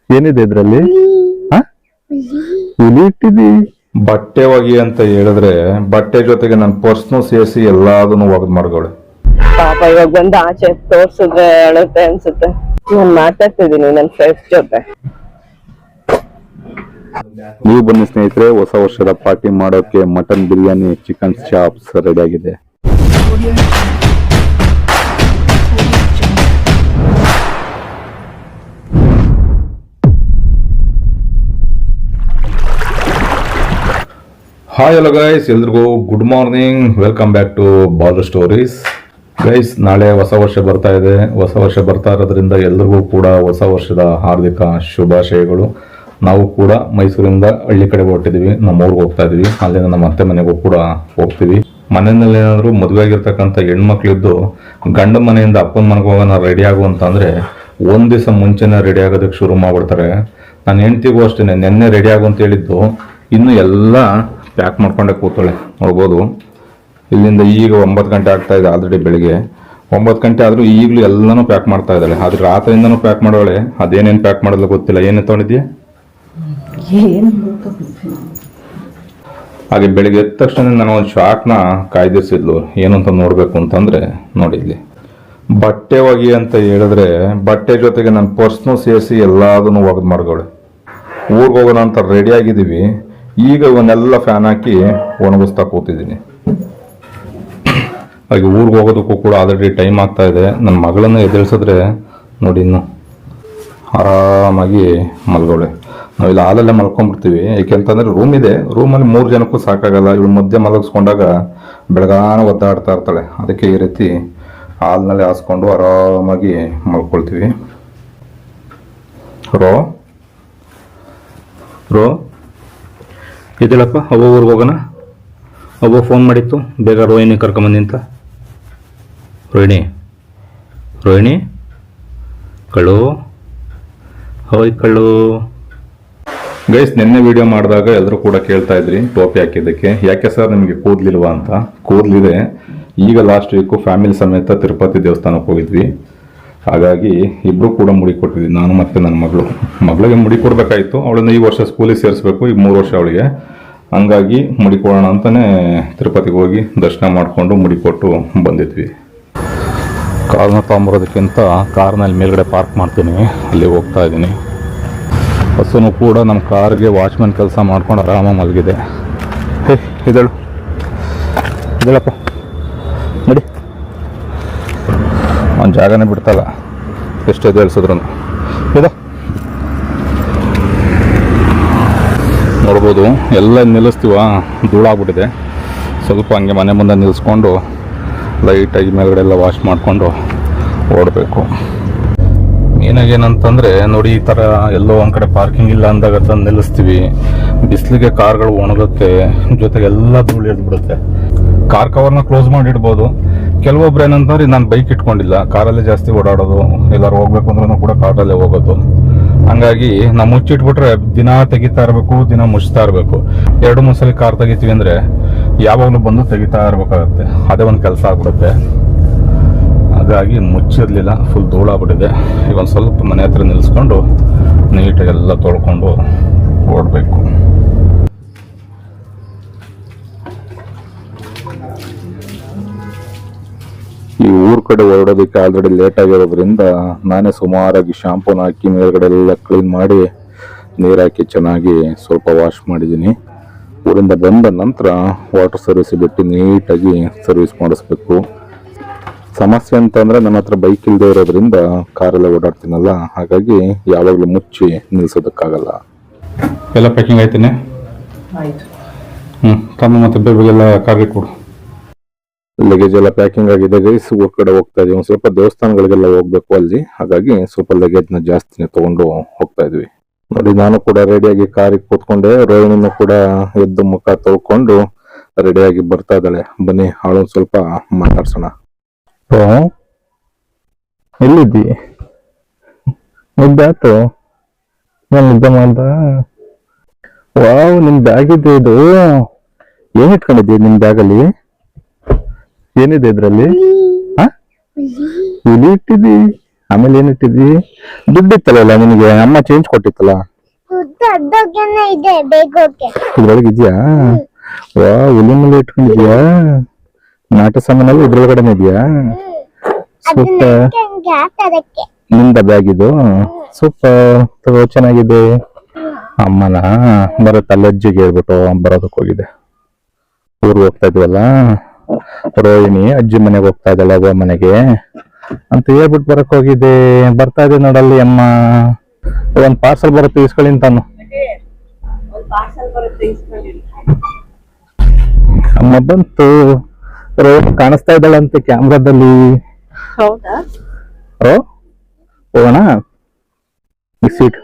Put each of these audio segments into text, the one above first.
ಏನಿದೆ ಇದ್ರಲ್ಲಿ? ಹುಲಿ ಇಟ್ಟಿದಿ? ಬಟ್ಟೆ ಒಗಿ ಅಂತ ಹೇಳಿದ್ರೆ ಬಟ್ಟೆ ಜೊತೆಗೆ ನನ್ನ ಪರ್ಸ್ನು ಸೇರಿಸಿ ಎಲ್ಲಾದನ್ನು ಒಗದ್ ಮಾಡ್ಕೊಳ್ಳಿ. ಪಾಪ ಇವಾಗ ಬಂದು ಆಚೆ ತೋರ್ಸಿದ್ರೆ ಅಳುತ್ತೆ ಅನ್ಸುತ್ತೆ. ನಾನು ಮಾತಾಡ್ತಿದ್ದೀನಿ ನನ್ನ ಫ್ರೆಂಡ್ಸ್ ಜೊತೆ. ನೀವು ಬನ್ನಿ ಸ್ನೇಹಿತರೆ, ಹೊಸ ವರ್ಷದ ಪಾರ್ಟಿ ಮಾಡೋಕೆ mutton biryani, chicken chops ready ಆಗಿದೆ. ಹಾಯ್ ಹಲೋ ಗೈಸ್, ಎಲ್ರಿಗೂ good morning. Welcome back to Border Stories. Guys, ನಾಳೆ ಹೊಸ ವರ್ಷ ಬರ್ತಾ ಇದೆ. ಹೊಸ ವರ್ಷ ಬರ್ತಾ ಇರೋದ್ರಿಂದ ಎಲ್ರಿಗೂ ಕೂಡ ಹೊಸ ವರ್ಷದ ಹಾರ್ದಿಕ ಶುಭಾಶಯಗಳು. ನಾವು ಕೂಡ ಮೈಸೂರಿಂದ ಹಳ್ಳಿ ಕಡೆ ಹೊರಟಿದ್ವಿ, ನಮ್ಮ ಊರಿಗೆ ಹೋಗ್ತಾ ಇದೀವಿ. ಅಲ್ಲಿಂದ ನಮ್ಮ ಅತ್ತೆ ಮನೆಗೂ ಕೂಡ ಹೋಗ್ತೀವಿ. ಮನೆಯಲ್ಲಿ ಏನಾದ್ರು ಮದುವೆ ಆಗಿರ್ತಕ್ಕಂಥ ಹೆಣ್ಮಕ್ಳಿದ್ದು ಗಂಡ ಮನೆಯಿಂದ ಅಪ್ಪನ ಮನೆಗೆ ಹೋಗೋಣ ರೆಡಿ ಆಗುವಂತ ಅಂದ್ರೆ ಒಂದ್ ದಿವಸ ಮುಂಚೆನೆ ರೆಡಿ ಆಗೋದಕ್ಕೆ ಶುರು ಮಾಡ್ಬಿಡ್ತಾರೆ. ನಾನು ಹೆಂಡ್ತಿಗೂ ಅಷ್ಟೇ ನೆನ್ನೆ ರೆಡಿ ಆಗು ಅಂತ ಹೇಳಿದ್ದು, ಇನ್ನು ಎಲ್ಲ ಪ್ಯಾಕ್ ಮಾಡ್ಕೊಂಡೆ ಕೂತಾಳೆ. ನೋಡ್ಬೋದು, ಇಲ್ಲಿಂದ ಈಗ 9 ಗಂಟೆ ಆಗ್ತಾ ಇದೆ. ಆಲ್ರೆಡಿ ಬೆಳಿಗ್ಗೆ 9 ಗಂಟೆ ಆದ್ರೂ ಈಗಲೂ ಎಲ್ಲಾನು ಪ್ಯಾಕ್ ಮಾಡ್ತಾ ಇದ್ದಾಳೆ. ಆದ್ರೆ ರಾತ್ರಿಯಿಂದನೂ ಪ್ಯಾಕ್ ಮಾಡೋಳೆ. ಅದೇನೇನು ಪ್ಯಾಕ್ ಮಾಡೋದು ಗೊತ್ತಿಲ್ಲ. ಏನೇ ತೊಗೊಂಡಿದ್ಯಾ? ಹಾಗೆ ಬೆಳಿಗ್ಗೆ ಎದ್ದ ತಕ್ಷಣ ನಾನು ಒಂದು ಶಾಕ್ನ ಕಾಯ್ದಿರಿಸಿದ್ಲು. ಏನು ಅಂತ ನೋಡ್ಬೇಕು ಅಂತಂದ್ರೆ ನೋಡಿ, ಇಲ್ಲಿ ಬಟ್ಟೆ ಒಗಿ ಅಂತ ಹೇಳಿದ್ರೆ ಬಟ್ಟೆ ಜೊತೆಗೆ ನನ್ನ ಪರ್ಸ್ನು ಸೇರಿಸಿ ಎಲ್ಲಾದನ್ನು ಒಗದ್ ಮಾಡ್ಕೊಳ್ಳಿ. ಊರಿಗೆ ಹೋಗೋಣ ಅಂತ ರೆಡಿ ಆಗಿದ್ದೀವಿ. ಈಗ ಇವನ್ನೆಲ್ಲ ಫ್ಯಾನ್ ಹಾಕಿ ಒಣಗಿಸ್ತಾ ಕೂತಿದ್ದೀನಿ. ಹಾಗೆ ಊರಿಗೆ ಹೋಗೋದಕ್ಕೂ ಕೂಡ ಆಲ್ರೆಡಿ ಟೈಮ್ ಆಗ್ತಾ ಇದೆ. ನನ್ನ ಮಗಳನ್ನು ಎದುರಿಸಿದ್ರೆ ನೋಡಿ, ಇನ್ನು ಆರಾಮಾಗಿ ಮಲ್ಗೋಳೆ. ನಾವಿಲ್ಲಿ ಹಾಲಲ್ಲೇ ಮಲ್ಕೊಂಡ್ಬಿಡ್ತೀವಿ. ಏಕೆಂತಂದ್ರೆ ರೂಮ್ ಇದೆ, ರೂಮಲ್ಲಿ 3 ಜನಕ್ಕೂ ಸಾಕಾಗಲ್ಲ. ಇವಳು ಮಧ್ಯೆ ಮಲಗಿಸ್ಕೊಂಡಾಗ ಬೆಳಗಾನ ಒದ್ದಾಡ್ತಾ ಇರ್ತಾಳೆ. ಅದಕ್ಕೆ ಈ ರೀತಿ ಹಾಲಿನಲ್ಲಿ ಹಾಸ್ಕೊಂಡು ಆರಾಮಾಗಿ ಮಲ್ಕೊಳ್ತೀವಿ. ರೋ ಇದಿಲ್ಲಪ್ಪ, ಅವ್ವ ಊರಿಗೆ ಹೋಗೋಣ. ಅವ್ವ ಫೋನ್ ಮಾಡಿತ್ತು, ಬೇಗ ರೋಹಿಣಿ ಕರ್ಕೊಂಬಂದಿ ಅಂತ. ರೋಹಿಣಿ ಕಳ್ಳು, ಹೋಯ್ ಕಳ್ಳು. ಗೈಸ್, ನಿನ್ನೆ ವಿಡಿಯೋ ಮಾಡಿದಾಗ ಎಲ್ಲರೂ ಕೂಡ ಕೇಳ್ತಾ ಇದ್ರಿ ಟೋಪಿ ಹಾಕಿದ್ದಕ್ಕೆ. ಯಾಕೆ ಸರ್ ನಿಮಗೆ ಕೂದಲಿಲ್ವಾ ಅಂತ. ಕೂದಲಿದೆ. ಈಗ ಲಾಸ್ಟ್ ವೀಕು ಫ್ಯಾಮಿಲಿ ಸಮೇತ ತಿರುಪತಿ ದೇವಸ್ಥಾನಕ್ಕೆ ಹೋಗಿದ್ವಿ. ಹಾಗಾಗಿ ಇಬ್ರು ಕೂಡ ಮುಡಿ ಕೊಟ್ಟಿದ್ವಿ, ನಾನು ಮತ್ತೆ ನನ್ನ ಮಗಳಿಗೆ ಮುಡಿ ಕೊಡ್ಬೇಕಾಯ್ತು. ಅವಳನ್ನ ಈ ವರ್ಷ ಸ್ಕೂಲಿಗೆ ಸೇರಿಸ್ಬೇಕು. ಈಗ 3 ವರ್ಷ ಅವಳಿಗೆ. ಹಂಗಾಗಿ ಮುಡಿ ಕೊಡೋಣ ಅಂತಾನೆ ತಿರುಪತಿಗೆ ಹೋಗಿ ದರ್ಶನ ಮಾಡಿಕೊಂಡು ಮುಡಿ ಕೊಟ್ಟು ಬಂದಿದ್ವಿ. ಕಾರ್ನ ತೊಗೊಂಬರೋದಕ್ಕಿಂತ ಕಾರ್ನಲ್ಲಿ ಮೇಲ್ಗಡೆ ಪಾರ್ಕ್ ಮಾಡ್ತೀನಿ, ಅಲ್ಲಿ ಹೋಗ್ತಾ ಇದ್ದೀನಿ. ಬಸ್ಸನ್ನು ಕೂಡ ನಮ್ಮ ಕಾರ್ಗೆ ವಾಚ್ಮನ್ ಕೆಲಸ ಮಾಡ್ಕೊಂಡು ಆರಾಮಾಗಿ ಮಲಗಿದೆ. ಇದಳಪ್ಪ ನೋಡಿ, ಒಂದು ಜಾಗನೇ ಬಿಡ್ತಲ್ಲ, ಎಷ್ಟೇ ಹೇಳ್ಸಿದ್ರು. ಇದು ನೋಡ್ಬೋದು, ಎಲ್ಲ ನಿಲ್ಲಿಸ್ತೀವ, ಧೂಳಾಗ್ಬಿಟ್ಟಿದೆ. ಸ್ವಲ್ಪ ಹಂಗೆ ಮನೆ ಮುಂದೆ ನಿಲ್ಲಿಸ್ಕೊಂಡು ಲೈಟಾಗಿ ಮೇಲ್ಗಡೆ ಎಲ್ಲ ವಾಶ್ ಮಾಡಿಕೊಂಡು ಓಡಬೇಕು. ಮೇನಾಗಿ ಏನಂತಂದರೆ ನೋಡಿ, ಈ ಥರ ಎಲ್ಲೋ ಒಂದು ಕಡೆ ಪಾರ್ಕಿಂಗ್ ಇಲ್ಲ ಅಂದಾಗ ತಂದು ನಿಲ್ಲಿಸ್ತೀವಿ. ಬಿಸಿಲಿಗೆ ಕಾರ್ಗಳು ಒಣಗುತ್ತೆ, ಜೊತೆಗೆ ಎಲ್ಲ ಧೂಳು ಹಿಡಿದ್ಬಿಡುತ್ತೆ. ಕಾರ್ ಕವರ್ನ ಕ್ಲೋಸ್ ಮಾಡಿ ಇಡ್ಬೋದು. ಕೆಲವೊಬ್ರು ಏನಂತಂದ್ರೆ, ನಾನು ಬೈಕ್ ಇಟ್ಕೊಂಡಿಲ್ಲ, ಕಾರಲ್ಲೇ ಜಾಸ್ತಿ ಓಡಾಡೋದು. ಎಲ್ಲರೂ ಹೋಗ್ಬೇಕು ಅಂದ್ರೂ ಕೂಡ ಕಾರಲ್ಲೇ ಹೋಗೋದು. ಹಂಗಾಗಿ ನಾವು ಮುಚ್ಚಿಟ್ಬಿಟ್ರೆ ದಿನ ತೆಗಿತಾ ಇರಬೇಕು, ದಿನ ಮುಚ್ತಾ ಇರಬೇಕು. 2-3 ಸಲ ಕಾರ್ ತೆಗಿತೀವಿ ಅಂದರೆ ಯಾವಾಗಲೂ ಬಂದು ತೆಗಿತಾ ಇರಬೇಕಾಗತ್ತೆ. ಅದೇ ಒಂದು ಕೆಲಸ ಆಗ್ಬಿಡುತ್ತೆ. ಹಾಗಾಗಿ ಮುಚ್ಚಿರಲಿಲ್ಲ, ಫುಲ್ ಧೂಳಾಗ್ಬಿಟ್ಟಿದೆ. ಈಗ ಒಂದು ಸ್ವಲ್ಪ ಮನೆ ಹತ್ರ ನಿಲ್ಲಿಸ್ಕೊಂಡು ನೀಟಾಗಿ ಎಲ್ಲ ತೊಳ್ಕೊಂಡು ಓಡಬೇಕು. ಈ ಊರ್ ಕಡೆ ಹೊರಡೋದಕ್ಕೆ ಆಲ್ರೆಡಿ ಲೇಟ್ ಆಗಿರೋದ್ರಿಂದ ನಾನೇ ಸುಮಾರಾಗಿ ಶಾಂಪೂನ ಹಾಕಿ ಮೇಲ್ಗಡೆ ಎಲ್ಲ ಕ್ಲೀನ್ ಮಾಡಿ ನೀರು ಹಾಕಿ ಚೆನ್ನಾಗಿ ಸ್ವಲ್ಪ ವಾಶ್ ಮಾಡಿದ್ದೀನಿ. ಊರಿಂದ ಬಂದ ನಂತರ ವಾಟರ್ ಸರ್ವಿಸ್ ಬಿಟ್ಟು ನೀಟಾಗಿ ಸರ್ವಿಸ್ ಮಾಡಿಸ್ಬೇಕು. ಸಮಸ್ಯೆ ಅಂತಂದ್ರೆ ನನ್ನ ಹತ್ರ ಬೈಕ್ ಇಲ್ಲದೆ ಇರೋದ್ರಿಂದ ಕಾರಲ್ಲೇ ಓಡಾಡ್ತೀನಲ್ಲ, ಹಾಗಾಗಿ ಯಾವಾಗಲೂ ಮುಚ್ಚಿ ನಿಲ್ಸೋದಕ್ಕಾಗಲ್ಲ. ಎಲ್ಲ ಪ್ಯಾಕಿಂಗ್ ಆಯ್ತೇನೆ? ತಮ್ಮ ಮತ್ತೆ ಬೇರೆಲ್ಲ ಕಾರ್ಗೆ ಕೊಡು. ಲಗೇಜ್ ಎಲ್ಲ ಪ್ಯಾಕಿಂಗ್ ಆಗಿದೆ ಗೈಸ್. ಊರ್ ಕಡೆ ಹೋಗ್ತಾ ಇದೀವಿ. ಒಂದು ಸ್ವಲ್ಪ ದೇವಸ್ಥಾನಗಳಿಗೆಲ್ಲ ಹೋಗ್ಬೇಕು ಅಲ್ಲಿ, ಹಾಗಾಗಿ ಸ್ವಲ್ಪ ಲಗೇಜ್ನ ಜಾಸ್ತಿನೇ ತಗೊಂಡು ಹೋಗ್ತಾ ಇದ್ವಿ. ನೋಡಿ, ನಾನು ಕೂಡ ರೆಡಿಯಾಗಿ ಕಾರಿಗೆ ಕೂತ್ಕೊಂಡೆ. ರೋಹಿಣಿನೂ ಕೂಡ ಎದ್ದು ಮುಖ ತೊಳ್ಕೊಂಡು ರೆಡಿಯಾಗಿ ಬರ್ತಾ ಇದ್ದಾಳೆ. ಬನ್ನಿ, ಅವಳೊಂದು ಸ್ವಲ್ಪ ಮಾತಾಡ್ಸೋಣ. ಎಲ್ಲಿದ್ದಿ? ಮುದ್ದಾತು ನಾನು ನಿದ್ದೆ ಮಾಡ್ದ. ವಾವ್, ನಿಮ್ ಬ್ಯಾಗ್ ಇದೆ. ಇದು ಏನ್ ಇಟ್ಕೊಂಡಿದ್ದೀವಿ ನಿಮ್ ಬ್ಯಾಗಲ್ಲಿ? ಏನಿದೆ ಇದ್ರಲ್ಲಿ? ಹುಲಿ ಇಟ್ಟಿದ್ದಿ? ಆಮೇಲೆ ಏನಿಟ್ಟಿದ್ವಿ? ದುಡ್ಡಿತ್ತಲ್ಲ ನಿನಗೆ, ಅಮ್ಮ ಚೇಂಜ್ ಕೊಟ್ಟಿತ್ತಲ್ಲ. ಇದೆ ಬೇಗೋಕೆ. ಇದ್ರೊಳಗೆ ಇದೆಯಾ? ವಾ, ಹುಲಿ ಮೇಲೆ ಇಟ್ಕೊಂಡಿದ್ಯಾ? ನಾಟ ಸಾಮಾನಲ್ಲಿ ಇದ್ರೊಳಗಡೆ ಇದೆಯಾ? ಸೂಪರ್. ನಿಂದ ಬ್ಯಾಗ್ ಇದು? ಸೂಪರ್, ತಗೋ, ಚೆನ್ನಾಗಿದೆ. ಅಮ್ಮನ ಬರುತ್ತೆ ಅಲ್ಲಜ್ಜಿಗೆ ಹೇಳ್ಬಿಟ್ಟು ಬರೋದಕ್ಕೆ ಹೋಗಿದೆ. ಊರಿಗೆ ಹೋಗ್ತಾ ಇದ್ವಲ್ಲ, ರೋಹಿಣಿ ಅಜ್ಜಿ ಮನೆಗೆ ಹೋಗ್ತಾ ಇದ್ದಾಳೆ, ಅವ್ವ ಮನೆಗೆ ಅಂತ ಹೇಳ್ಬಿಟ್ಟು ಬರಕ್ ಹೋಗಿದೆ. ಬರ್ತಾ ಇದೆ ನೋಡಲ್ಲಿ ಅಮ್ಮ. ಒಂದ್ ಪಾರ್ಸಲ್ ಬರುತ್ತೆ ಇಸ್ಕೊಳ್ಳಿ ಅಂತಾನು. ಅಮ್ಮ ಬಂತು. ರೋಹಿಣಿ ಕಾಣಿಸ್ತಾ ಇದ್ದಾಳಂತೆ ಕ್ಯಾಮ್ರಾದಲ್ಲಿ. ಹೌದಾ? ಹೋಗೋಣ, ಸೀಟ್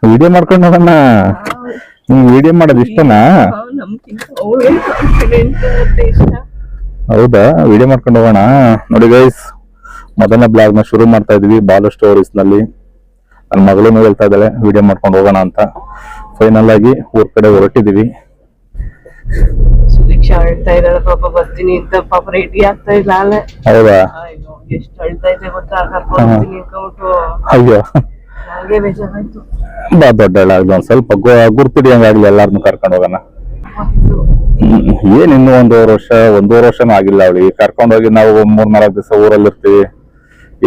ವಿಡಿಯೋ ಮಾಡ್ಕೊಂಡು ಹೋಗೋಣ. ನಿಂಗೆ ವಿಡಿಯೋ ಮಾಡೋದು ಇಷ್ಟನಾ? ಹೌದಾ, ವಿಡಿಯೋ ಮಾಡ್ಕೊಂಡು ಹೋಗೋಣ. ನೋಡಿ ಗೈಸ್, ಮೊದಲನೇ ಬ್ಲಾಗ್ ನ ಶುರು ಮಾಡ್ತಾ ಇದೀವಿ ಬಾಲು ಸ್ಟೋರೀಸ್ ನಲ್ಲಿ. ನನ್ನ ಮಗಳು ಹೇಳ್ತಾ ಇದ್ದಾಳೆ ವಿಡಿಯೋ ಮಾಡ್ಕೊಂಡು ಹೋಗೋಣ ಅಂತ. ಫೈನಲ್ ಆಗಿ ಊರ್ ಕಡೆ ಹೊರಟಿದೀವಿ. ಸುದೀಕ್ಷಾ ಹೇಳ್ತಾ ಇದ್ದಾಳೆ ಪಾಪ ಬರ್ತೀನಿ ಅಂತ, ಪಾಪ ರೆಡಿ ಆಗ್ತಾ ಇಲ್ಲ. ಹೌದಾ? ಎಷ್ಟು ಅಳ್ತಾ ಇದೆ ಗೊತ್ತಾ, ಕರ್ಕೊಂಡು ಅನ್ಕೊಂಡ್ಬಿಟ್ಟು. ಅಯ್ಯೋ, ಹಾಗೆ ಬೇಜಾರಾಯ್ತು. ಬಾ ದೊಡ್ಡಳಾಗ್ಲಿ, ಒಂದ್ ಸ್ವಲ್ಪ ಗುರ್ತಿಡಿಯಂಗಾಗ್ಲಿ, ಎಲ್ಲಾರನ್ನು ಕರ್ಕೊಂಡು ಹೋಗೋಣ. ಏನ್ ಇನ್ನು ಒಂದೂವರೆ ವರ್ಷನೂ ಆಗಿಲ್ಲ ಅವಳಿಗೆ ಕರ್ಕೊಂಡೋಗಿ. ನಾವು 3-4 ದಿವಸ ಊರಲ್ಲಿ ಇರ್ತೀವಿ,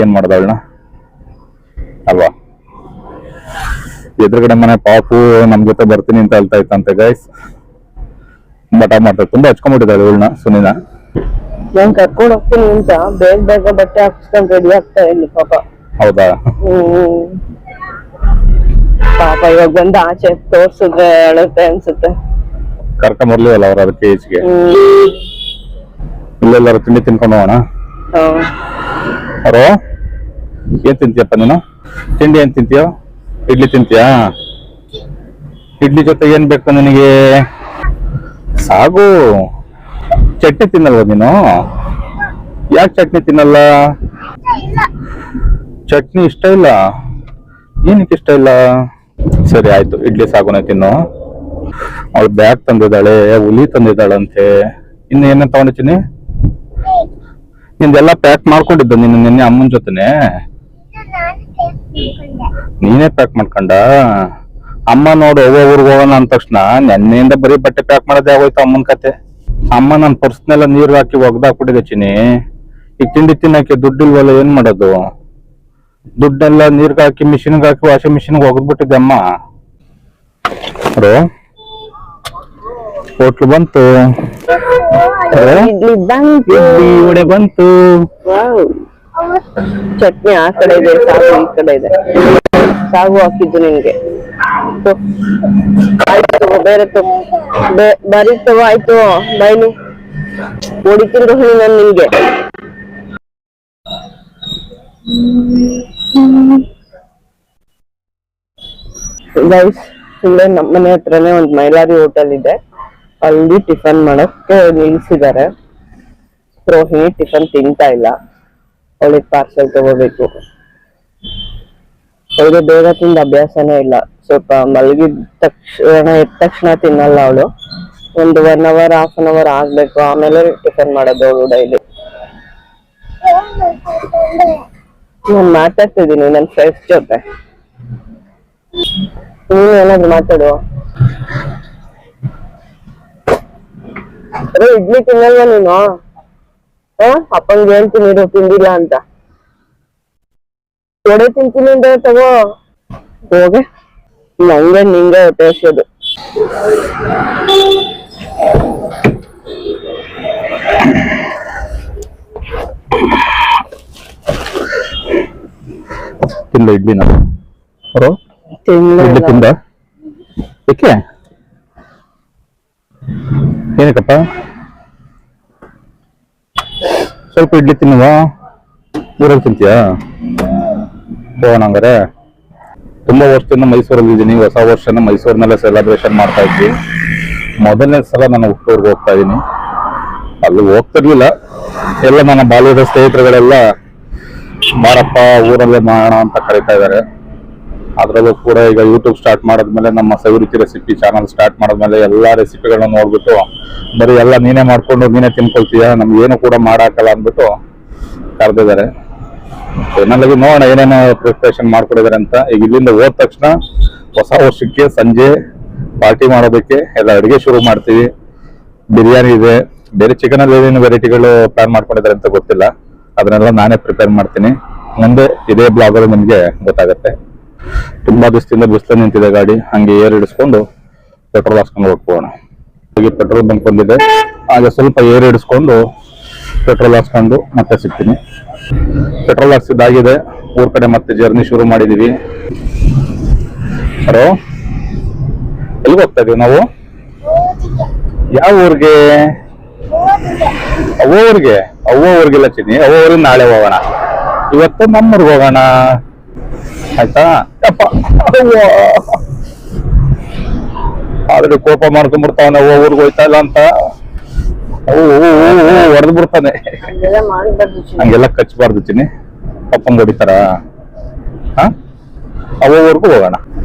ಏನ್ ಮಾಡ್ದವಳನ್ನ ಅಲ್ವಾ? ಎದುರುಗಡೆ ಮನೆ ಪಾಪು ನಮ್ ಜೊತೆ ಬರ್ತೀನಿ ಅಂತ ಹೇಳ್ತಾ ಇತ್ತಂತೆ ಗೈಸ್. ಬಟ ಮಾಡ್ತಾರೆ, ತುಂಬಾ ಹಚ್ಕೊಂಡ್ಬಿಟ್ಟಿದ್ದಾಳೆ ಇವಳನ್ನ, ಸುನಿನ. ನಾನ್ ಕರ್ಕೊಂಡು ಹೋಗ್ತೀನಿ ಅಂತ ಬೇಗ ಬಟ್ಟೆ ಹಾಕ್ಸ್ಕೊಂಡ್ ರೆಡಿ ಆಗ್ತಾ ಇಲ್ಲಿ ಪಾಪ. ಹೌದಾ? ಪಾಪ ಇವಾಗ ಬಂದು ಆಚೆ ತೋರ್ಸಿದ್ರೆ ಅಳುತ್ತೆ ಅನ್ಸುತ್ತೆ. ಕರ್ಕೊಂಬರ್ಲಿವಲ್ಲ ಅವ್ರ ಅದಕ್ಕೆ ಈಚೆಗೆ. ಇಲ್ಲೆಲ್ಲಾರು ತಿಂಡಿ ತಿನ್ಕೊಂಡು ಹೋಗೋಣ. ಅವರೋ, ಏನ್ ತಿಂತೀಯಪ್ಪ ನೀನು? ತಿಂಡಿ ಏನ್ ತಿಂತೀಯೋ? ಇಡ್ಲಿ ತಿಂತೀಯಾ? ಇಡ್ಲಿ ಜೊತೆ ಏನ್ ಬೇಕು ನಿನಗೆ? ಸಾಗು. ಚಟ್ನಿ ತಿನ್ನಲ್ವ ನೀನು? ಯಾಕೆ ಚಟ್ನಿ ತಿನ್ನಲ್ಲ? ಚಟ್ನಿ ಇಷ್ಟ ಇಲ್ಲ? ಏನಕ್ಕೆ ಇಷ್ಟ ಇಲ್ಲ? ಸರಿ ಆಯ್ತು, ಇಡ್ಲಿ ಸಾಗುನ ತಿನ್ನು. ಅವಳು ಬ್ಯಾಗ್ ತಂದಿದ್ದಾಳೆ, ಹುಲಿ ತಂದಿದ್ದಾಳಂತೆ. ಇನ್ನು ಏನೇನ್ ತಗೊಂಡಿದ್ದೀನಿ? ನಿಂದೆಲ್ಲ ಪ್ಯಾಕ್ ಮಾಡ್ಕೊಂಡಿದ್ದ ನೀನು ನಿನ್ನೆ ಅಮ್ಮನ ಜೊತೆನೆ? ನೀನೇ ಪ್ಯಾಕ್ ಮಾಡ್ಕೊಂಡ? ಅಮ್ಮ ನೋಡು, ಊರಿಗೆ ಹೋಗೋಣ ಅಂದ ತಕ್ಷಣ ನೆನ್ನೆಯಿಂದ ಬರೀ ಬಟ್ಟೆ ಪ್ಯಾಕ್ ಮಾಡೋದೇ ಆಗೋಯ್ತು ಅಮ್ಮನ ಕತೆ. ಅಮ್ಮ ನನ್ನ ಪರ್ಸ್ನೆಲ್ಲ ನೀರು ಹಾಕಿ ಒಗ್ದಾಕ್ಬಿಟ್ಟಿದೆ ಚಿನಿ. ಈಗ ತಿಂಡಿ ತಿನ್ನಕ್ಕೆ ದುಡ್ಡಿಲ್ವಲ್ಲ, ಏನ್ ಮಾಡೋದು? ದುಡ್ಡೆಲ್ಲ ನೀರ್ಗೆ ಹಾಕಿ ಮಿಷಿನ್ಗೆ ಹಾಕಿ ವಾಷಿಂಗ್ ಮಿಷಿನ್ಗೆ ಒಗದ್ಬಿಟ್ಟಿದ್ದೆ ಅಮ್ಮ. ಹೋಟ್ಲು ಬಂತು, ಇಡ್ಲಿ ವಡೆ ಬಂತು. ಚಟ್ನಿ ಆ ಕಡೆ ಇದೆ, ಸಾಗು ಈ ಕಡೆ ಇದೆ. ಸಾಗು ಹಾಕಿದ್ದು ನಿನ್ಗೆ. ಆಯ್ತು, ಬೇರೆ ಬರೀ ತಗೋ. ಆಯ್ತು, ಬೈನಿ ಹೊಡಿತೀನಿ ರೋಹಿಣಿ ನಾನು ನಿನ್ಗೆ. ಗೈಸ್, ಇಲ್ಲೇ ನಮ್ಮನೆ ಹತ್ರನೇ ಒಂದು ಮೈಲಾರಿ ಹೋಟೆಲ್ ಇದೆ, ಅಲ್ಲಿ ಟಿಫನ್ ಮಾಡಕ್ಕೆ ನಿಲ್ಸಿದ್ದಾರೆ. ರೋಹಿಣಿ ಟಿಫನ್ ತಿಂತಾ ಇಲ್ಲ, ಅವಳಿಗೆ ಪಾರ್ಸಲ್ ತಗೋಬೇಕು. ಅವಳಿಗೆ ಬೇಗ ತಿಂದ ಅಭ್ಯಾಸನೇ ಇಲ್ಲ. ಸ್ವಲ್ಪ ಮಲಗಿದ ತಕ್ಷಣ ಎದ್ದ ತಕ್ಷಣ ತಿನ್ನಲ್ಲ ಅವಳು. ಒಂದು 1 hour 1/2 hour ಆಗ್ಬೇಕು, ಆಮೇಲೆ ಟಿಫನ್ ಮಾಡೋದು ಅವಳು ಡೈಲಿ. ನಾನು ಮಾತಾಡ್ತಿದ್ದೀನಿ ನನ್ನ ಫ್ರೆಂಡ್ಸ್ ಜೊತೆ. ನೀನು ಏನಾದ್ರು ಮಾತಾಡು. ಇಡ್ಲಿ ತಿನ್ನಲ್ವಾ ನೀನು? ಅಪ್ಪಂಗೆ ಹೇಳ್ತೀನಿ ಇರು, ತಿಂದಿಲ್ಲ ಅಂತ. ವಡೆ ತಿಂತೀನಿ ಅಂತ ತಗೋ ಹೋಗೆ. ನಂಗೆ ನಿಂಗೆ ಹೊಟ್ಟೆ ಹಸಿಯೋದು. ತಿಂದ ಇಡ್ಲಿನ ಇಡ್ಲಿ ತಿಂದ? ಏಕೆ? ಏನಕ್ಕಪ್ಪ? ಸ್ವಲ್ಪ ಇಡ್ಲಿ ತಿನ್ನುವ, ಊರಲ್ಲಿ ತಿಂತೀಯಾ? ಹೋಗೋಣ ಹಂಗಾರೆ. ತುಂಬಾ ವರ್ಷದಿಂದ ಮೈಸೂರಲ್ಲಿ ಇದ್ದೀನಿ, ಹೊಸ ವರ್ಷನ ಮೈಸೂರಿನಲ್ಲೇ ಸೆಲೆಬ್ರೇಷನ್ ಮಾಡ್ತಾ ಇದ್ವಿ. ಮೊದಲನೇ ಸಲ ನಾನು ಹುಟ್ಟೂರ್ಗೆ ಹೋಗ್ತಾ ಇದ್ದೀನಿ. ಅಲ್ಲಿ ಹೋಗ್ತಿರ್ಲಿಲ್ಲ, ಎಲ್ಲ ನನ್ನ ಬಾಲ್ಯದ ಸ್ನೇಹಿತರುಗಳೆಲ್ಲ ಬಾರಪ್ಪ ಊರಲ್ಲೇ ಮಾಡೋಣ ಅಂತ ಕರೀತಾ ಇದ್ದಾರೆ. ಅದ್ರಲ್ಲೂ ಕೂಡ ಈಗ ಯೂಟ್ಯೂಬ್ ಸ್ಟಾರ್ಟ್ ಮಾಡಿದ್ಮೇಲೆ, ನಮ್ಮ ಸವಿರುಚಿ ರೆಸಿಪಿ ಚಾನಲ್ ಸ್ಟಾರ್ಟ್ ಮಾಡಿದ್ಮೇಲೆ ಎಲ್ಲಾ ರೆಸಿಪಿಗಳನ್ನ ನೋಡ್ಬಿಟ್ಟು ಬರೀ ಎಲ್ಲ ನೀನೇ ಮಾಡ್ಕೊಂಡು ನೀನೇ ತಿನ್ಕೊಳ್ತೀಯ, ನಮ್ಗೆ ಏನು ಕೂಡ ಮಾಡಾಕಲ್ಲ ಅಂದ್ಬಿಟ್ಟು ಕರೆದಿದ್ದಾರೆ. ನಮಗೆ ನೋಡೋಣ ಏನೇನು ಪ್ರಿಪರೇಷನ್ ಮಾಡ್ಕೊಡಿದಾರೆ ಅಂತ. ಈಗ ಇಲ್ಲಿಂದ ಹೋದ ತಕ್ಷಣ ಹೊಸ ವರ್ಷಕ್ಕೆ ಸಂಜೆ ಪಾರ್ಟಿ ಮಾಡೋದಕ್ಕೆ ಎಲ್ಲ ಅಡುಗೆ ಶುರು ಮಾಡ್ತೀವಿ. ಬಿರಿಯಾನಿ ಇದೆ, ಬೇರೆ ಚಿಕನ್ ಅಲ್ಲಿ ಏನೇನು ವೆರೈಟಿಗಳು ಪ್ಲಾನ್ ಮಾಡ್ಕೊಂಡಿದ್ದಾರೆ ಅಂತ ಗೊತ್ತಿಲ್ಲ. ಅದನ್ನೆಲ್ಲ ನಾನೇ ಪ್ರಿಪೇರ್ ಮಾಡ್ತೀನಿ. ಮುಂದೆ ಇದೇ ಬ್ಲಾಗ್ ಅಲ್ಲಿ ನಿಮ್ಗೆ ಗೊತ್ತಾಗುತ್ತೆ. ತುಂಬಾ ದಿವಸದಿಂದ ಬಿಸಿಲು ನಿಂತಿದೆ ಗಾಡಿ, ಹಂಗೆ ಏರ್ ಇಡಿಸ್ಕೊಂಡು ಪೆಟ್ರೋಲ್ ಹಾಕ್ಸ್ಕೊಂಡು ಹೋಗ್ಬೋಣ. ಪೆಟ್ರೋಲ್ ಬಂಕ್ ಬಂದಿದೆ, ಹಾಗೆ ಸ್ವಲ್ಪ ಏರ್ ಇಡಿಸ್ಕೊಂಡು ಪೆಟ್ರೋಲ್ ಹಾಕ್ಸ್ಕೊಂಡು ಮತ್ತೆ ಸಿಗ್ತೀನಿ. ಪೆಟ್ರೋಲ್ ಹಾಕ್ಸಿದ್ದಾಗಿದೆ. ಊರ್ ಕಡೆ ಮತ್ತೆ ಜರ್ನಿ ಶುರು ಮಾಡಿದೀವಿ. ಹಲೋ, ಎಲ್ಲಿಗೆ ಹೋಗ್ತಾ ಇದೀವಿ ನಾವು? ಯಾವ ಊರಿಗೆ? ಅವ್ವ ಊರಿಗೆ? ಅವ್ವ ಊರಿಗೆಲ್ಲ ಚಿನ್ನಿ, ಅವ್ವ ಊರಿಗೆ ನಾಳೆ ಹೋಗೋಣ. ಇವತ್ತು ನಮ್ಮೂರ್ಗೆ ಹೋಗೋಣ, ಆಯ್ತಾ? ಆದ್ರೆ ಕೋಪ ಮಾಡ್ಕೊಂಡ್ಬಿಡ್ತಾವನ, ಅವ್ವ ಊರಿಗೆ ಹೋಯ್ತಾ ಇಲ್ಲ ಅಂತ ಹೊಡೆದು ಬಿಡ್ತಾನೆ. ಹಂಗೆಲ್ಲ ಕಚ್ಚಬಾರ್ದು ಚಿನ್ನಿ, ಪಪ್ಪಂಗ್ ಹೊಡಿತಾರ. ಅವ್ವ ಊರ್ಗೂ ಹೋಗೋಣ.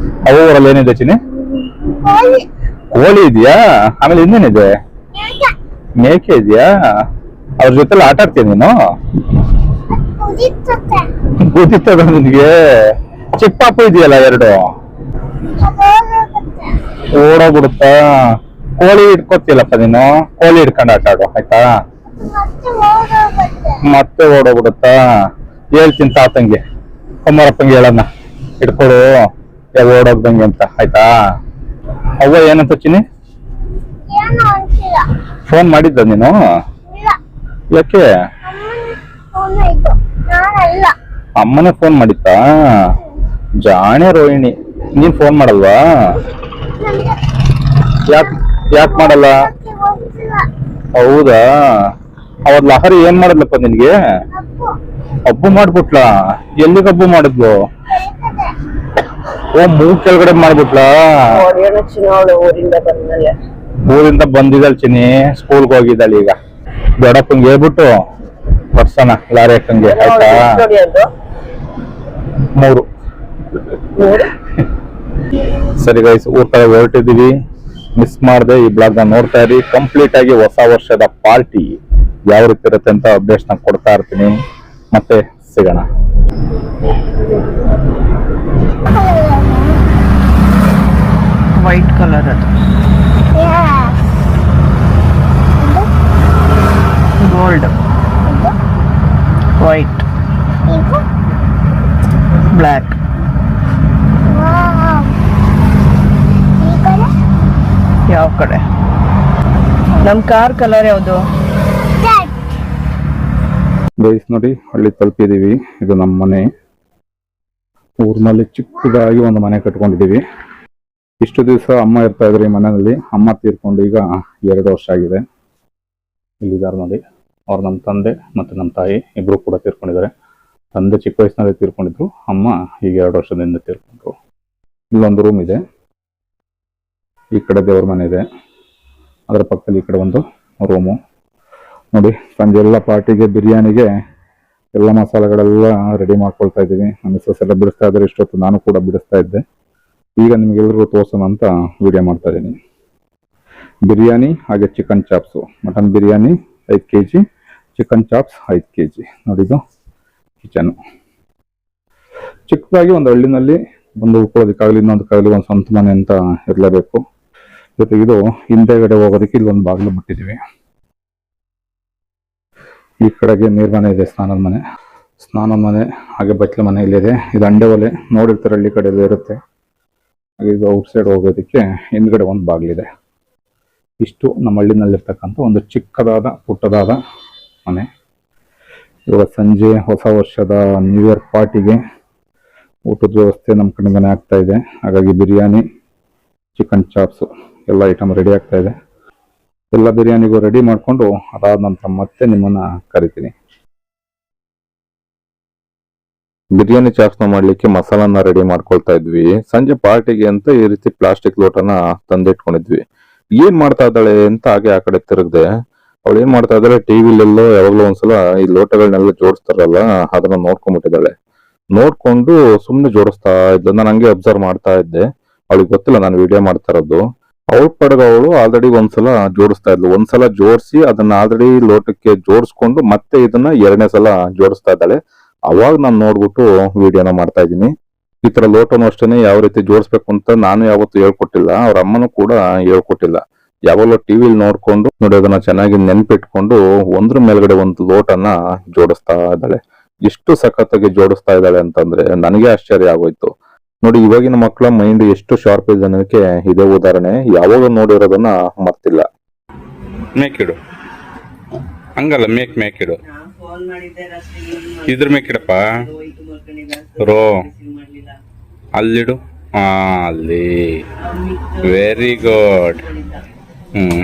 ಅವ್ವ ಊರಲ್ಲಿ ಏನಿದೆ ಚಿನ್ನಿ? ಕೋಳಿ ಇದೆಯಾ? ಆಮೇಲೆ ಇನ್ನೇನಿದೆ? ಮೇಕೆ ಇದೆಯಾ? ಅವ್ರ ಜೊತೆಲ್ಲ ಆಟ ಆಡ್ತೀಯ ನೀನು? ಗೊತ್ತಿತ್ತದ ನಿನ್ಗೆ? ಚಿಕ್ಕ ಪಾಪು ಇದೆಯಲ್ಲ ಎರಡು, ಓಡೋಗ್ಬಿಡುತ್ತಾ? ಕೋಳಿ ಇಟ್ಕೋತಿಯಲ್ಲಪ್ಪ ನೀನು, ಕೋಳಿ ಇಟ್ಕೊಂಡು ಆಟ ಆಡು ಆಯ್ತಾ? ಮತ್ತೆ ಓಡೋಗ್ಬಿಡುತ್ತಾ? ಹೇಳ್ತೀನಿ ತಾತಂಗೆ, ಕುಮಾರಪ್ಪಂಗೆ ಹೇಳನ್ನ ಇಟ್ಕೊಡು ಓಡೋಗ್ದಂಗೆ ಅಂತ, ಆಯ್ತಾ? ಅವ್ವ ಏನಂತ ಚಿನ್ನಿ? ಫೋನ್ ಮಾಡಿದ್ದ ನೀನು? ಯಾಕೆ? ಅಮ್ಮನೇ ಫೋನ್ ಮಾಡಿತ್ತಾ? ಜಾಣೆ ರೋಹಿಣಿ, ನೀನ್ ಫೋನ್ ಮಾಡಲ್ವಾ? ಯಾಕೆ ಮಾಡಲ್ಲ? ಹೌದಾ? ಅವತ್ ಲಹರಿ ಏನ್ ಮಾಡಿದ್ಲಪ್ಪ ನಿನ್ಗೆ? ಹಬ್ಬು ಮಾಡ್ಬಿಟ್ಲಾ? ಎಲ್ಲಿಗೆ ಹಬ್ಬು ಮಾಡಿದ್ಲು? ಓ, ಮೂಗ್ ಕೆಳಗಡೆ ಮಾಡ್ಬಿಟ್ಲಾ? ಊರಿಂದ ಬಂದಿದ್ದಾಳ ಚಿನ್ನಿ, ಸ್ಕೂಲ್ಗೆ ಹೋಗಿದ್ದಾಳೆ. ಈಗ ದೊಡ್ಡಪ್ಪಂಗೆ ಹೇಳ್ಬಿಟ್ಟು ಬರ್ಸನ ಲಾರಿ ಹಾಕಂಗೆ, ಆಯ್ತಾ? 3. ಸರಿ ಗೈಸ್, ಊರ್ ಕಡೆ ಹೊರಟಿದೀವಿ. ಮಿಸ್ ಮಾಡದೆ ಈ ಬ್ಲಾಗ್ ನ ನೋಡ್ತಾ ಇರಿ. ಕಂಪ್ಲೀಟ್ ಆಗಿ ಹೊಸ ವರ್ಷದ ಪಾರ್ಟಿ ಯಾವ ರೀತಿ ಇರುತ್ತೆ ಅಂತ ಅಪ್ಡೇಟ್ಸ್ ನ ಕೊಡ್ತಾ ಇರ್ತೀನಿ. ಮತ್ತೆ ಸಿಗೋಣ. ವೈಟ್ ಕಲರ್ ಅದು, ಗೋಲ್ಡ್, ವೈಟ್, ಬ್ಲ್ಯಾಕ್. ಯಾವ ಕಡೆ? ನಮ್ ಕಾರ್ ಕಲರ್ ಯಾವುದು? ಗೈಸ್ ನೋಡಿ, ಹಳ್ಳಿ ತಲುಪಿದೀವಿ. ಇದು ನಮ್ಮ ಮನೆ. ಊರಿನಲ್ಲಿ ಚಿಕ್ಕದಾಗಿ ಒಂದು ಮನೆ ಕಟ್ಕೊಂಡಿದೀವಿ. ಇಷ್ಟು ದಿವಸ ಅಮ್ಮ ಇರ್ತಾ ಇದ್ರಿ ಈ ಮನೆಯಲ್ಲಿ. ಅಮ್ಮ ತೀರ್ಕೊಂಡು ಈಗ 2 ವರ್ಷ ಆಗಿದೆ. ಇಲ್ಲಿದ್ದಾರೆ ನೋಡಿ, ಅವ್ರು ನಮ್ಮ ತಂದೆ ಮತ್ತೆ ನಮ್ಮ ತಾಯಿ ಇಬ್ರು ಕೂಡ ತೀರ್ಕೊಂಡಿದ್ದಾರೆ. ತಂದೆ ಚಿಕ್ಕ ವಯಸ್ಸಿನಲ್ಲಿ ತೀರ್ಕೊಂಡಿದ್ರು, ಅಮ್ಮ ಈಗ 2 ವರ್ಷದಿಂದ ತೀರ್ಕೊಂಡ್ರು. ಇಲ್ಲೊಂದು ರೂಮ್ ಇದೆ, ಈ ಕಡೆ ದೇವ್ರ ಮನೆ ಇದೆ, ಅದರ ಪಕ್ಕದಲ್ಲಿ ಈ ಕಡೆ ಒಂದು ರೂಮು. ನೋಡಿ, ಸಂಜೆ ಎಲ್ಲ ಪಾರ್ಟಿಗೆ ಬಿರಿಯಾನಿಗೆ ಎಲ್ಲ ಮಸಾಲೆಗಳೆಲ್ಲ ರೆಡಿ ಮಾಡ್ಕೊಳ್ತಾ ಇದ್ದೀವಿ. ನಮ್ಮ ಮಿಸಸ್ ಎಲ್ಲ ಬಿಡಿಸ್ತಾ ಇದ್ದಾರೆ. ಇಷ್ಟೊತ್ತು ನಾನು ಕೂಡ ಬಿಡಿಸ್ತಾ ಇದ್ದೆ. ಈಗ ನಿಮ್ಗೆಲ್ರಿಗೂ ತೋರ್ಸೋಣ ಅಂತ ವಿಡಿಯೋ ಮಾಡ್ತಾ ಇದ್ದೀನಿ. ಬಿರಿಯಾನಿ ಹಾಗೆ chicken chops. Mutton biryani 5 kg, chicken chops 5 kg. ನೋಡಿದ್ದು ಕಿಚನ್. ಚಿಕ್ಕದಾಗಿ ಒಂದು ಹಳ್ಳಿನಲ್ಲಿ ಒಂದು ಉಳ್ಕೊಳ್ಳೋದಕ್ಕಾಗಲಿ ಇನ್ನೊಂದಕ್ಕಾಗಲಿ ಒಂದು ಸ್ವಂತ ಮನೆ ಅಂತ ಇರಲೇಬೇಕು. ಜೊತೆಗೆ ಇದು ಹಿಂದೆಗಡೆ ಹೋಗೋದಕ್ಕೆ ಇಲ್ಲೊಂದು ಬಾಗಿಲು ಬಿಟ್ಟಿದ್ದೀವಿ. ಈ ಕಡೆಗೆ ನೀರ್ ಮನೆ ಇದೆ, ಸ್ನಾನದ ಮನೆ ಹಾಗೆ ಬಚ್ಚಲ ಮನೆ ಇಲ್ಲಿದೆ. ಇದು ಅಂಡೆ ಒಲೆ, ನೋಡಿರ್ತಾರೆ ಹಳ್ಳಿ ಕಡೆ ಇರುತ್ತೆ. ಹಾಗೆ ಇದು ಔಟ್ ಸೈಡ್ ಹೋಗೋದಕ್ಕೆ ಹಿಂದ್ಗಡೆ ಒಂದು ಬಾಗಿಲಿದೆ. ಇಷ್ಟು ನಮ್ಮ ಹಳ್ಳಿನಲ್ಲಿರ್ತಕ್ಕಂಥ ಒಂದು ಚಿಕ್ಕದಾದ ಪುಟ್ಟದಾದ ಮನೆ. ಇವಾಗ ಸಂಜೆ ಹೊಸ ವರ್ಷದ ನ್ಯೂ ಇಯರ್ ಪಾರ್ಟಿಗೆ ಊಟದ ವ್ಯವಸ್ಥೆ ನಮ್ಮ ಕಡೆಯಿಂದನೇ ಆಗ್ತಾ ಇದೆ. ಹಾಗಾಗಿ ಬಿರಿಯಾನಿ, ಚಿಕನ್ ಚಾಪ್ಸು ಎಲ್ಲ ಐಟಮ್ ರೆಡಿ ಆಗ್ತಾ ಇದೆ. ಎಲ್ಲ ಬಿರಿಯಾನಿಗೂ ರೆಡಿ ಮಾಡಿಕೊಂಡು ಅದಾದ ನಂತರ ಮತ್ತೆ ನಿಮ್ಮನ್ನ ಕರಿತೀನಿ. ಬಿರಿಯಾನಿ ಚಾಪ್ಸ್ನ ಮಾಡ್ಲಿಕ್ಕೆ ಮಸಾಲಾನ ರೆಡಿ ಮಾಡ್ಕೊಳ್ತಾ ಇದ್ವಿ. ಸಂಜೆ ಪಾರ್ಟಿಗೆ ಅಂತ ಈ ರೀತಿ ಪ್ಲಾಸ್ಟಿಕ್ ಲೋಟನ ತಂದಿಟ್ಕೊಂಡಿದ್ವಿ. ಏನ್ ಮಾಡ್ತಾ ಇದ್ದಾಳೆ ಅಂತ ಹಾಗೆ ಆ ಕಡೆ ತಿರುಗದೆ, ಅವಳು ಏನ್ ಮಾಡ್ತಾ ಇದ್ದಾಳೆ, ಟಿವಿಲೆಲ್ಲೋ ಯಾವಾಗ್ಲೂ ಒಂದ್ಸಲ ಈ ಲೋಟಗಳನ್ನೆಲ್ಲ ಜೋಡಿಸ್ತಾರಲ್ಲ ಅದನ್ನ ನೋಡ್ಕೊಂಡ್ಬಿಟ್ಟಿದ್ದಾಳೆ. ನೋಡ್ಕೊಂಡು ಸುಮ್ನೆ ಜೋಡಿಸ್ತಾ ಇದ್ಲು. ನಾನು ಹಂಗೆ ಅಬ್ಸರ್ವ್ ಮಾಡ್ತಾ ಇದ್ದೆ. ಅವಳಿಗೆ ಗೊತ್ತಿಲ್ಲ ನಾನು ವಿಡಿಯೋ ಮಾಡ್ತಾ ಇರೋದು. ಅವಳ ಪಡೆದ ಅವಳು ಆಲ್ರೆಡಿ ಒಂದ್ಸಲ ಜೋಡಿಸ್ತಾ ಇದ್ಲು. ಒಂದ್ಸಲ ಜೋಡಿಸಿ ಅದನ್ನ ಆಲ್ರೆಡಿ ಲೋಟಕ್ಕೆ ಜೋಡಿಸ್ಕೊಂಡು ಮತ್ತೆ ಇದನ್ನ 2ನೇ ಸಲ ಜೋಡಿಸ್ತಾ ಇದ್ದಾಳೆ. ಅವಾಗ ನಾನು ನೋಡ್ಬಿಟ್ಟು ವಿಡಿಯೋನ ಮಾಡ್ತಾ ಇದ್ದೀನಿ. ಈ ತರ ಲೋಟನು ಅಷ್ಟೇನೆ ಯಾವ ರೀತಿ ಜೋಡಿಸ್ಬೇಕು ಅಂತ ನಾನು ಯಾವತ್ತೂ ಹೇಳ್ಕೊಟ್ಟಿಲ್ಲ, ಅವ್ರ ಅಮ್ಮನೂ ಕೂಡ ಹೇಳ್ಕೊಟ್ಟಿಲ್ಲ. ಯಾವಾಗಲೂ ಟಿವಿಲಿ ನೋಡ್ಕೊಂಡು ನೋಡಿ ಅದನ್ನ ಚೆನ್ನಾಗಿ ನೆನ್ಪಿಟ್ಕೊಂಡು ಒಂದ್ರ ಮೇಲ್ಗಡೆ ಒಂದು ಲೋಟನ ಜೋಡಿಸ್ತಾ ಇದ್ದಾಳೆ. ಎಷ್ಟು ಸಖತ್ತಾಗಿ ಜೋಡಿಸ್ತಾ ಇದ್ದಾಳೆ ಅಂತಂದ್ರೆ ನನಗೆ ಆಶ್ಚರ್ಯ ಆಗೋಯ್ತು. ನೋಡಿ ಇವಾಗಿನ ಮಕ್ಕಳ ಮೈಂಡ್ ಎಷ್ಟು ಶಾರ್ಪ್ ಇದೆ ಅನ್ನೋದಕ್ಕೆ ಇದೇ ಉದಾಹರಣೆ. ಯಾವಾಗ ನೋಡಿರೋದನ್ನ ಮರ್ತಿಲ್ಲ. ಮೇಕಿಡು ಹಂಗಲ್ಲ, ಮೇಕಿಡು ಇದ್ರ ಮೇಕಿಡಪ್ಪ ರೋ ಅಲ್ಲಿಡು. ಅಲ್ಲಿ ವೆರಿ ಗುಡ್.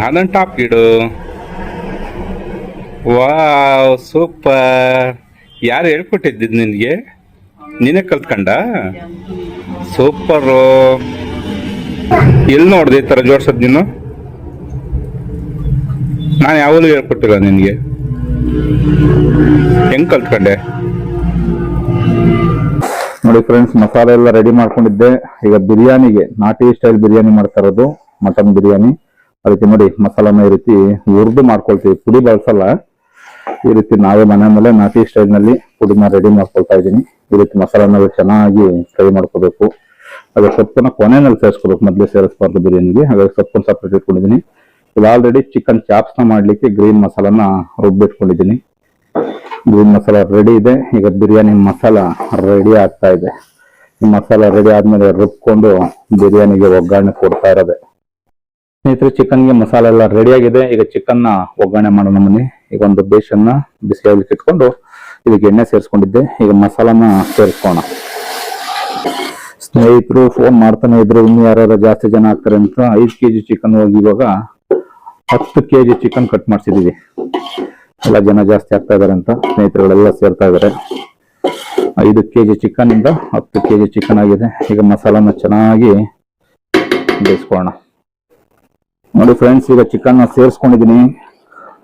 ಅದನ್ನ ಟಾಪ್ ಇಡು. Wow super. ಯಾರು ಹೇಳ್ಕೊಟ್ಟಿದ್ದು ನಿನ್ಗೆ? ನೀನೇ ಕಲ್ತ್ಕೊಂಡ? ಸೂಪರು. ಎಲ್ಲಿ ನೋಡ್ದೆ ಈ ತರ ಜೋಡ್ಸದ್ ನೀನು? ನಾನು ಯಾವಾಗಲೂ ಹೇಳ್ಕೊಟ್ಟಿಲ್ಲ ನಿನ್ಗೆ. ಹೆಂಗ್ ಕಲ್ತ್ಕೊಂಡೆ? ನೋಡಿ ಫ್ರೆಂಡ್ಸ್, ಮಸಾಲೆ ಎಲ್ಲ ರೆಡಿ ಮಾಡ್ಕೊಂಡಿದ್ದೆ. ಈಗ ಬಿರಿಯಾನಿಗೆ ನಾಟಿ ಸ್ಟೈಲ್ ಬಿರಿಯಾನಿ ಮಾಡ್ತಾ ಇರೋದು, ಮಟನ್ ಬಿರಿಯಾನಿ. ಅದಕ್ಕೆ ನೋಡಿ ಮಸಾಲಾನ ಈ ರೀತಿ ಹುರಿದು ಮಾಡ್ಕೊಳ್ತೀವಿ, ಪುಡಿ ಬಳಸಲ್ಲ. ಈ ರೀತಿ ನಾವೇ ಮನೆ ಮೇಲೆ ನಾಟಿ ಸ್ಟೈಲ್ ನಲ್ಲಿ ಪುಡಿನ ರೆಡಿ ಮಾಡ್ಕೊಳ್ತಾ ಇದ್ದೀನಿ. ಈ ರೀತಿ ಮಸಾಲಾನ ಚೆನ್ನಾಗಿ ಫ್ರೈ ಮಾಡ್ಕೋಬೇಕು. ಹಾಗೆ ಸೊಪ್ಪನ್ನ ಕೊನೆಯಲ್ಲಿ ಸೇರಿಸ್ಕೋಬೇಕು, ಮೊದಲೇ ಸೇರಿಸಬಾರ್ದು ಬಿರಿಯಾನಿಗೆ. ಹಾಗಾಗಿ ಸೊಪ್ಪನ್ನು ಸಪ್ರೇಟ್ ಇಟ್ಕೊಂಡಿದ್ದೀನಿ. ಇದು ಆಲ್ರೆಡಿ ಚಿಕನ್ ಚಾಪ್ಸ್ ನ ಮಾಡ್ಲಿಕ್ಕೆ ಗ್ರೀನ್ ಮಸಾಲಾನ ರುಬ್ಬಿಟ್ಕೊಂಡಿದ್ದೀನಿ. ಗ್ರೀನ್ ಮಸಾಲ ರೆಡಿ ಇದೆ. ಈಗ ಬಿರಿಯಾನಿ ಮಸಾಲ ರೆಡಿ ಆಗ್ತಾ ಇದೆ. ಈ ಮಸಾಲ ರೆಡಿ ಆದ್ಮೇಲೆ ರುಬ್ಕೊಂಡು ಬಿರಿಯಾನಿಗೆ ಒಗ್ಗರಣೆ ಕೊಡ್ತಾ ಇರೋದೆ. ಸ್ನೇಹಿತರೆ, ಚಿಕನ್ಗೆ ಮಸಾಲೆ ಎಲ್ಲ ರೆಡಿ ಆಗಿದೆ. ಈಗ ಚಿಕನ್ ನ ಒಗ್ಗರಣೆ ಮಾಡೋಣ ಬನ್ನಿ. ಈಗ ಒಂದು ಬೇಷನ್ನ ಬಿಸಿ ಆಗ್ಲಿಕ್ಕೆ ಇಟ್ಕೊಂಡು ಇದಕ್ಕೆ ಎಣ್ಣೆ ಸೇರಿಸ್ಕೊಂಡಿದ್ದೆ. ಈಗ ಮಸಾಲಾನ ಸೇರಿಸ್ಕೋಣ. ಸ್ನೇಹಿತರು ಫೋನ್ ಮಾಡ್ತಾನೆ ಇದ್ರು, ಇನ್ನು ಯಾರು ಜಾಸ್ತಿ ಜನ ಆಗ್ತಾರೆ ಅಂತ 5 kg ಚಿಕನ್ ಹೋಗಿ ಇವಾಗ 10 kg ಚಿಕನ್ ಕಟ್ ಮಾಡಿಸಿದೀವಿ. ಎಲ್ಲ ಜನ ಜಾಸ್ತಿ ಆಗ್ತಾ ಇದಾರೆ ಅಂತ ಸ್ನೇಹಿತರುಗಳೆಲ್ಲ ಸೇರ್ತಾ ಇದಾರೆ. 5 kg ಚಿಕನ್ ಇಂದ 10 kg ಚಿಕನ್ ಆಗಿದೆ. ಈಗ ಮಸಾಲಾನ ಚೆನ್ನಾಗಿ ಬೇಯಿಸ್ಕೊಳ್ಳೋಣ. ನೋಡಿ ಫ್ರೆಂಡ್ಸ್, ಈಗ ಚಿಕನ್ ಸೇರಿಸ್ಕೊಂಡಿದೀನಿ.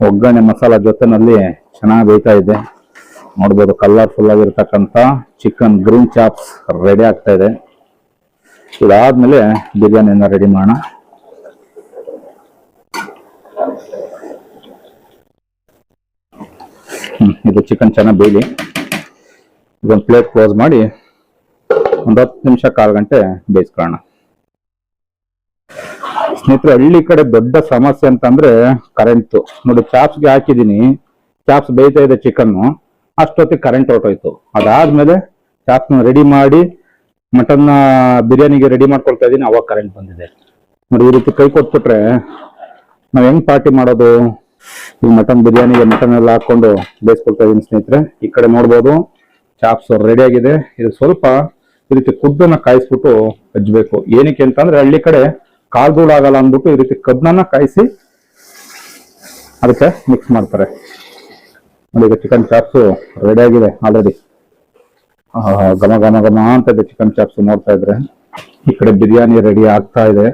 ಒಗ್ಗರಣೆ ಮಸಾಲ ಜೊತೆನಲ್ಲಿ ಚೆನ್ನಾಗಿ ಬೇಯ್ತಾ ಇದೆ. ನೋಡ್ಬೋದು ಕಲರ್ಫುಲ್ ಆಗಿರ್ತಕ್ಕಂಥ ಚಿಕನ್ ಗ್ರೀನ್ ಚಾಪ್ಸ್ ರೆಡಿ ಆಗ್ತಾ ಇದೆ. ಇದಾದ್ಮೇಲೆ ಬಿರಿಯಾನಿನ ರೆಡಿ ಮಾಡೋಣ. ಇದು ಚಿಕನ್ ಚೆನ್ನಾಗಿ ಬೇಯಲಿ. ಇದೊಂದು ಪ್ಲೇಟ್ ಕ್ಲೋಸ್ ಮಾಡಿ ಒಂದು 10 ನಿಮಿಷ 1/4 ಗಂಟೆ ಬೇಯಿಸ್ಕೊಳ್ಳೋಣ. ಸ್ನೇಹಿತರೆ, ಹಳ್ಳಿ ಕಡೆ ದೊಡ್ಡ ಸಮಸ್ಯೆ ಅಂತಂದ್ರೆ ಕರೆಂಟ್. ನೋಡಿ ಚಾಪ್ಸ್ಗೆ ಹಾಕಿದೀನಿ, ಚಾಪ್ಸ್ ಬೇಯ್ತಾ ಇದೆ ಚಿಕನ್ನು, ಅಷ್ಟೊತ್ತಿಗೆ ಕರೆಂಟ್ ಹೊರಟೋಯ್ತು. ಅದಾದ್ಮೇಲೆ ಚಾಪ್ಸ್ನ ರೆಡಿ ಮಾಡಿ ಮಟನ್ ಬಿರಿಯಾನಿಗೆ ರೆಡಿ ಮಾಡ್ಕೊಳ್ತಾ ಇದೀನಿ, ಅವಾಗ ಕರೆಂಟ್ ಬಂದಿದೆ. ನೋಡಿ ಈ ರೀತಿ ಕೈ ಕೊಟ್ಬಿಟ್ರೆ ನಾವ್ ಹೆಂಗ್ ಪಾರ್ಟಿ ಮಾಡೋದು? ಈ ಮಟನ್ ಬಿರಿಯಾನಿಗೆ ಮಟನ್ ಎಲ್ಲ ಹಾಕೊಂಡು ಬೇಯಿಸ್ಕೊಳ್ತಾ ಇದೀನಿ ಸ್ನೇಹಿತರೆ. ಈ ಕಡೆ ನೋಡ್ಬೋದು ಚಾಪ್ಸ್ ರೆಡಿ ಆಗಿದೆ. ಇದು ಸ್ವಲ್ಪ ಈ ರೀತಿ ಕುದ್ದನ್ನ ಕಾಯಿಸ್ಬಿಟ್ಟು ಹಜ್ಬೇಕು. ಏನಕ್ಕೆ ಅಂತಂದ್ರೆ ಹಳ್ಳಿ ಕಡೆ ಕಾಲ್ದೂಳಾಗಲ್ಲ ಅಂದ್ಬಿಟ್ಟು ಈ ರೀತಿ ಕಬ್ಬನ್ನ ಕಾಯಿಸಿ ಅದಕ್ಕೆ ಮಿಕ್ಸ್ ಮಾಡ್ತಾರೆ. ನೋಡಿ ಈಗ ಚಿಕನ್ ಚಾಪ್ಸ್ ರೆಡಿ ಆಗಿದೆ ಆಲ್ರೆಡಿ. ಘಮ ಘಮ ಘಮ ಅಂತ ಇದೆ ಚಿಕನ್ ಚಾಪ್ಸ್ ನೋಡ್ತಾ ಇದ್ರೆ. ಈ ಕಡೆ ಬಿರಿಯಾನಿ ರೆಡಿ ಆಗ್ತಾ ಇದೆ.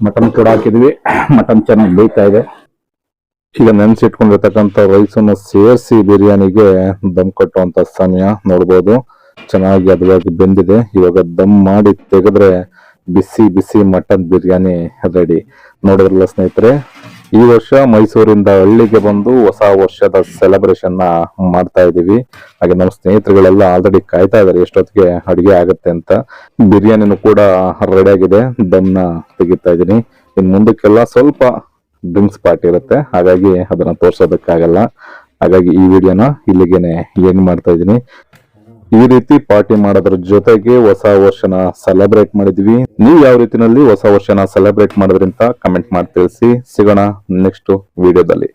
ಮಟನ್ ಕೂಡ ಹಾಕಿದ್ವಿ, ಮಟನ್ ಚೆನ್ನಾಗಿ ಬೇಯ್ತಾ ಇದೆ. ಈಗ ನೆನ್ಸಿಟ್ಕೊಂಡಿರ್ತಕ್ಕಂಥ ರೈಸನ್ನು ಸೇರಿಸಿ ಬಿರಿಯಾನಿಗೆ ದಮ್ ಕಟ್ಟುವಂತ ಸಮಯ. ನೋಡ್ಬೋದು ಚೆನ್ನಾಗಿ ಅದವಾಗಿ ಬೆಂದಿದೆ. ಇವಾಗ ದಮ್ ಮಾಡಿ ತೆಗೆದ್ರೆ ಬಿಸಿ ಬಿಸಿ ಮಟನ್ ಬಿರಿಯಾನಿ ರೆಡಿ. ನೋಡಿದ್ರಲ್ಲ ಸ್ನೇಹಿತರೆ, ಈ ವರ್ಷ ಮೈಸೂರಿಂದ ಹಳ್ಳಿಗೆ ಬಂದು ಹೊಸ ವರ್ಷದ ಸೆಲೆಬ್ರೇಷನ್ ನ ಮಾಡ್ತಾ ಇದೀವಿ. ಹಾಗೆ ನಮ್ಮ ಸ್ನೇಹಿತರುಗಳೆಲ್ಲ ಆಲ್ರೆಡಿ ಕಾಯ್ತಾ ಇದಾರೆ ಎಷ್ಟೊತ್ತಿಗೆ ಅಡಿಗೆ ಆಗುತ್ತೆ ಅಂತ. ಬಿರಿಯಾನಿನೂ ಕೂಡ ರೆಡಿ ಆಗಿದೆ. ದಮ್ನ ತೆಗಿತಾ ಇದೀನಿ. ಇನ್ ಮುಂದಕ್ಕೆಲ್ಲ ಸ್ವಲ್ಪ ಡ್ರಿಂಕ್ಸ್ ಪಾರ್ಟಿ ಇರುತ್ತೆ, ಹಾಗಾಗಿ ಅದನ್ನ ತೋರ್ಸೋದಕ್ಕಾಗಲ್ಲ. ಹಾಗಾಗಿ ಈ ವಿಡಿಯೋನ ಇಲ್ಲಿಗೆನೆ ಏನ್ ಮಾಡ್ತಾ ಇದೀನಿ. ಈ ರೀತಿ ಪಾರ್ಟಿ ಮಾಡೋದ್ರ ಜೊತೆಗೆ ಹೊಸ ವರ್ಷನ ಸೆಲೆಬ್ರೇಟ್ ಮಾಡಿದ್ವಿ. ನೀವು ಯಾವ ರೀತಿನಲ್ಲಿ ಹೊಸ ವರ್ಷನ ಸೆಲೆಬ್ರೇಟ್ ಮಾಡೋದ್ರಿಂದ ಕಮೆಂಟ್ ಮಾಡಿ ತಿಳಿಸಿ. ಸಿಗೋಣ ನೆಕ್ಸ್ಟ್ ವಿಡಿಯೋದಲ್ಲಿ.